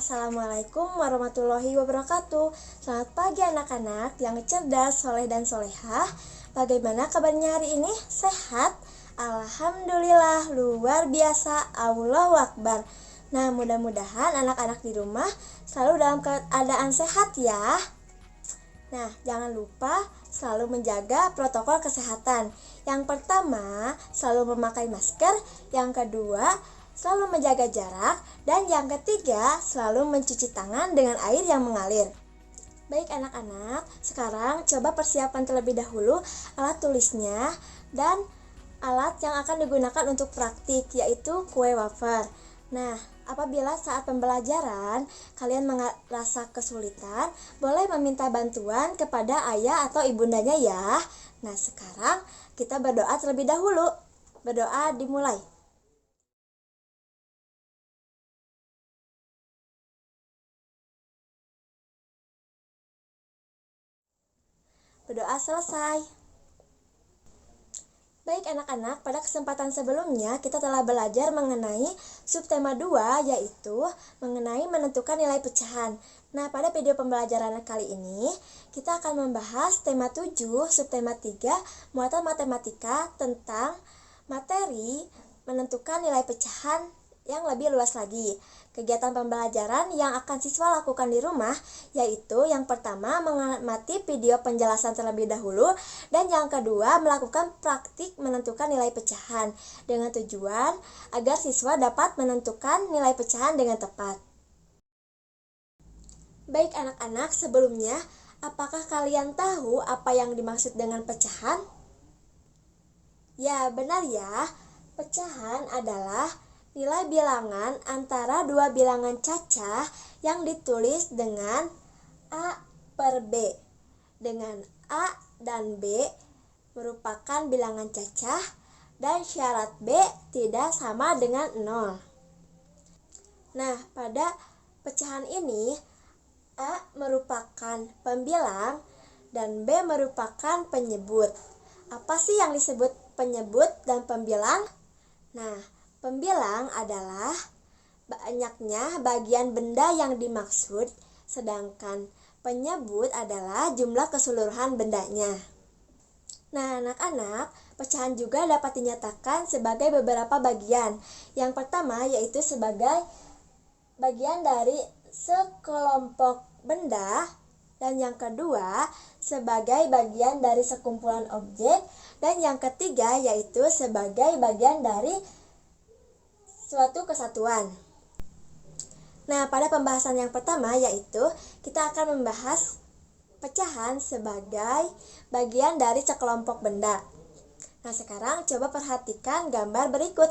Assalamualaikum warahmatullahi wabarakatuh. Selamat pagi anak-anak yang cerdas, soleh dan solehah. Bagaimana kabarnya hari ini? Sehat? Alhamdulillah, luar biasa, Allahu Akbar. Nah, mudah-mudahan anak-anak di rumah selalu dalam keadaan sehat ya. Nah, jangan lupa selalu menjaga protokol kesehatan. Yang pertama, selalu memakai masker. Yang kedua, selalu menjaga jarak. Dan yang ketiga, selalu mencuci tangan dengan air yang mengalir. Baik anak-anak, sekarang coba persiapan terlebih dahulu alat tulisnya dan alat yang akan digunakan untuk praktik, yaitu kue wafer. Nah, apabila saat pembelajaran kalian merasa kesulitan, boleh meminta bantuan kepada ayah atau ibundanya ya. Nah, sekarang kita berdoa terlebih dahulu. Berdoa dimulai. Berdoa selesai. Baik anak-anak, pada kesempatan sebelumnya kita telah belajar mengenai subtema 2, yaitu mengenai menentukan nilai pecahan. Nah, pada video pembelajaran kali ini kita akan membahas tema 7, subtema 3, muatan matematika tentang materi menentukan nilai pecahan yang lebih luas lagi. Kegiatan pembelajaran yang akan siswa lakukan di rumah yaitu yang pertama mengamati video penjelasan terlebih dahulu dan yang kedua melakukan praktik menentukan nilai pecahan dengan tujuan agar siswa dapat menentukan nilai pecahan dengan tepat. Baik anak-anak, sebelumnya apakah kalian tahu apa yang dimaksud dengan pecahan? Ya, benar ya. Pecahan adalah nilai bilangan antara dua bilangan cacah yang ditulis dengan A per B, dengan A dan B merupakan bilangan cacah dan syarat B tidak sama dengan 0. Nah, pada pecahan ini A merupakan pembilang dan B merupakan penyebut. Apa sih yang disebut penyebut dan pembilang? Nah, pembilang adalah banyaknya bagian benda yang dimaksud, sedangkan penyebut adalah jumlah keseluruhan bendanya. Nah, anak-anak, pecahan juga dapat dinyatakan sebagai beberapa bagian. Yang pertama yaitu sebagai bagian dari sekelompok benda, dan yang kedua sebagai bagian dari sekumpulan objek, dan yang ketiga yaitu sebagai bagian dari suatu kesatuan. Nah, pada pembahasan yang pertama yaitu kita akan membahas pecahan sebagai bagian dari sekelompok benda. Nah, sekarang coba perhatikan gambar berikut.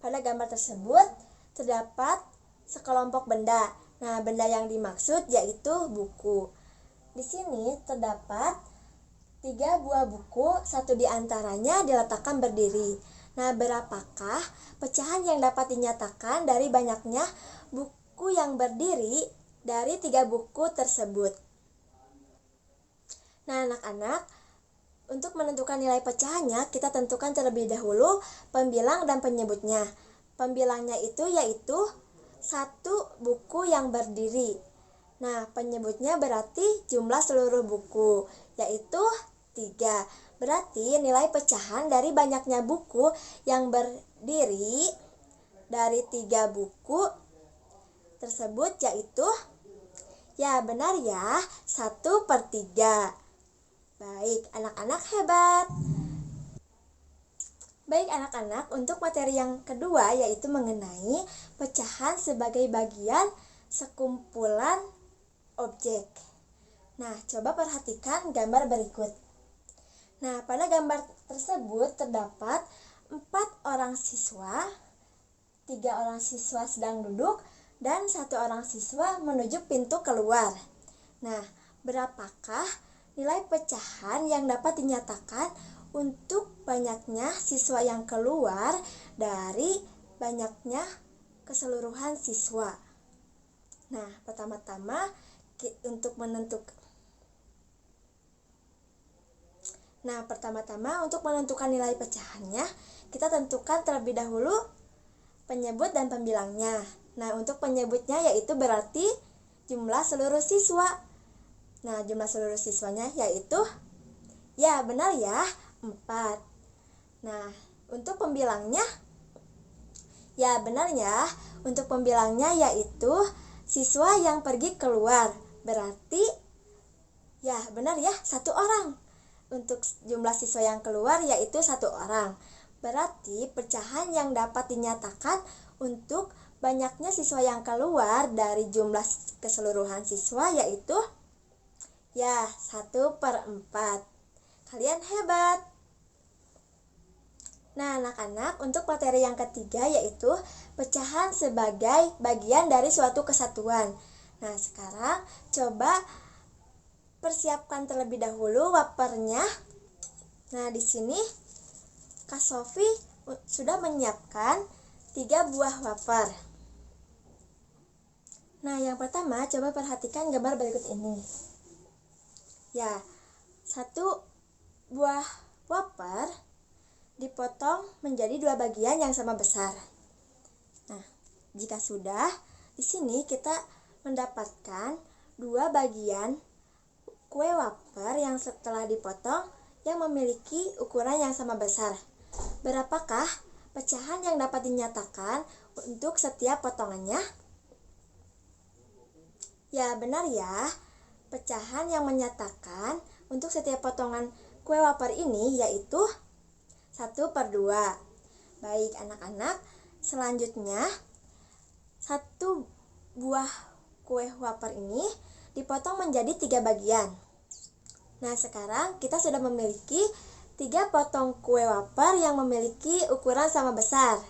Pada gambar tersebut terdapat sekelompok benda. Nah, benda yang dimaksud yaitu buku. Di sini terdapat 3 buah buku, satu di antaranya diletakkan berdiri. Nah, berapakah pecahan yang dapat dinyatakan dari banyaknya buku yang berdiri dari 3 buku tersebut? Nah, anak-anak, untuk menentukan nilai pecahannya, kita tentukan terlebih dahulu pembilang dan penyebutnya. Pembilangnya itu yaitu 1 buku yang berdiri. Nah, penyebutnya berarti jumlah seluruh buku, yaitu 3. Berarti nilai pecahan dari banyaknya buku yang berdiri dari 3 buku tersebut yaitu, ya benar ya, 1/3. Baik, anak-anak hebat. Baik anak-anak, untuk materi yang kedua yaitu mengenai pecahan sebagai bagian sekumpulan objek. Nah, coba perhatikan gambar berikut. Nah, pada gambar tersebut terdapat 4 orang siswa, 3 orang siswa sedang duduk, dan 1 orang siswa menuju pintu keluar. Nah, berapakah nilai pecahan yang dapat dinyatakan untuk banyaknya siswa yang keluar dari banyaknya keseluruhan siswa? Nah, pertama-tama untuk menentukan nilai pecahannya, kita tentukan terlebih dahulu penyebut dan pembilangnya. Nah, untuk penyebutnya yaitu berarti jumlah seluruh siswa. Nah, jumlah seluruh siswanya yaitu, ya benar ya, 4. Nah, untuk pembilangnya, ya benar ya, untuk pembilangnya yaitu siswa yang pergi keluar. Berarti, ya benar ya, 1 orang. Untuk jumlah siswa yang keluar yaitu 1 orang. Berarti pecahan yang dapat dinyatakan untuk banyaknya siswa yang keluar dari jumlah keseluruhan siswa yaitu, ya 1/4. Kalian hebat. Nah, anak-anak, untuk materi yang ketiga yaitu pecahan sebagai bagian dari suatu kesatuan. Nah, sekarang coba persiapkan terlebih dahulu wapernya. Nah, di sini Kak Sofi sudah menyiapkan 3 buah wafer. Nah, yang pertama coba perhatikan gambar berikut ini. Ya, 1 buah wafer dipotong menjadi 2 bagian yang sama besar. Nah, jika sudah, di sini kita mendapatkan 2 bagian kue wafer yang setelah dipotong yang memiliki ukuran yang sama besar. Berapakah pecahan yang dapat dinyatakan untuk setiap potongannya? Ya, benar ya. Pecahan yang menyatakan untuk setiap potongan kue wafer ini yaitu 1/2. Baik anak-anak, selanjutnya 1 buah kue wafer ini dipotong menjadi 3 bagian. Nah, sekarang kita sudah memiliki 3 potong kue wafer yang memiliki ukuran sama besar.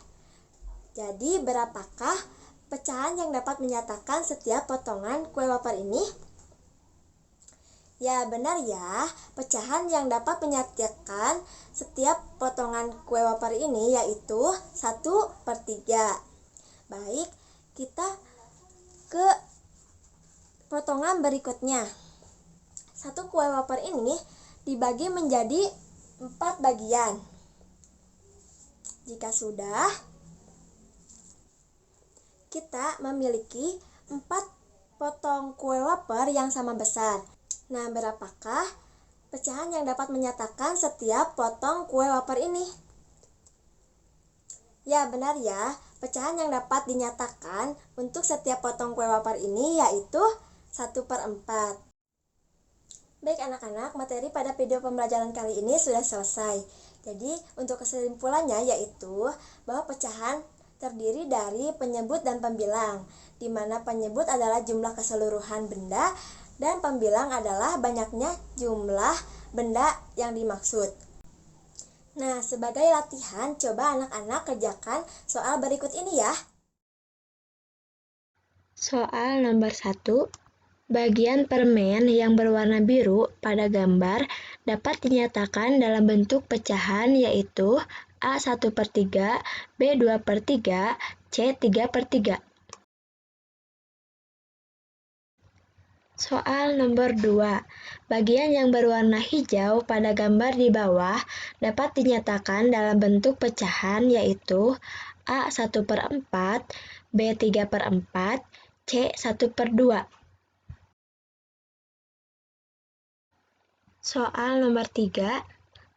Jadi, berapakah pecahan yang dapat menyatakan setiap potongan kue wafer ini? Ya, benar ya. Pecahan yang dapat menyatakan setiap potongan kue wafer ini yaitu 1/3. Baik, kita ke potongan berikutnya. 1 kue wafer ini dibagi menjadi 4 bagian. Jika sudah, kita memiliki 4 potong kue wafer yang sama besar. Nah, berapakah pecahan yang dapat menyatakan setiap potong kue wafer ini? Ya, benar ya. Pecahan yang dapat dinyatakan untuk setiap potong kue wafer ini yaitu 1/4. Baik anak-anak, materi pada video pembelajaran kali ini sudah selesai. Jadi, untuk kesimpulannya yaitu bahwa pecahan terdiri dari penyebut dan pembilang, di mana penyebut adalah jumlah keseluruhan benda dan pembilang adalah banyaknya jumlah benda yang dimaksud. Nah, sebagai latihan, coba anak-anak kerjakan soal berikut ini ya. Soal nomor 1. Bagian permen yang berwarna biru pada gambar dapat dinyatakan dalam bentuk pecahan yaitu A 1/3, B 2/3, C 3/3. Soal nomor 2. Bagian yang berwarna hijau pada gambar di bawah dapat dinyatakan dalam bentuk pecahan yaitu A 1/4, B 3/4, C 1/2. Soal nomor 3.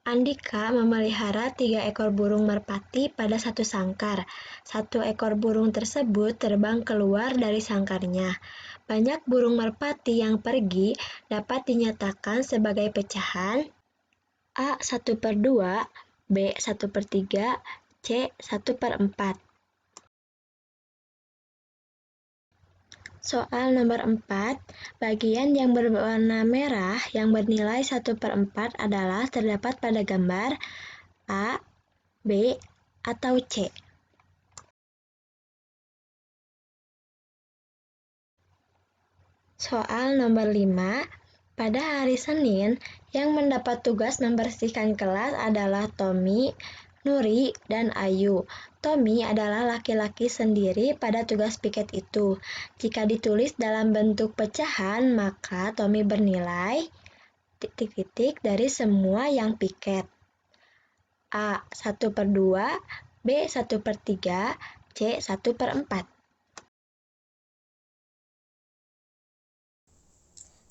Andika memelihara 3 ekor burung merpati pada satu sangkar. 1 ekor burung tersebut terbang keluar dari sangkarnya. Banyak burung merpati yang pergi dapat dinyatakan sebagai pecahan A 1/2, B 1/3, C 1/4. Soal nomor 4. Bagian yang berwarna merah yang bernilai 1/4 adalah terdapat pada gambar A, B, atau C. Soal nomor 5. Pada hari Senin, yang mendapat tugas membersihkan kelas adalah Tommy, Nuri, dan Ayu. Tommy adalah laki-laki sendiri pada tugas piket itu. Jika ditulis dalam bentuk pecahan, maka Tommy bernilai ... dari semua yang piket. A 1/2, B 1/3, C 1/4.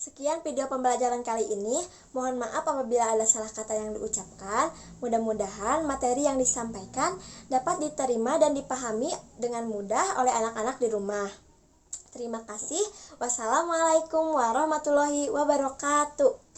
Sekian video pembelajaran kali ini. Mohon maaf apabila ada salah kata yang diucapkan. Mudah-mudahan materi yang disampaikan dapat diterima dan dipahami dengan mudah oleh anak-anak di rumah. Terima kasih. Wassalamualaikum warahmatullahi wabarakatuh.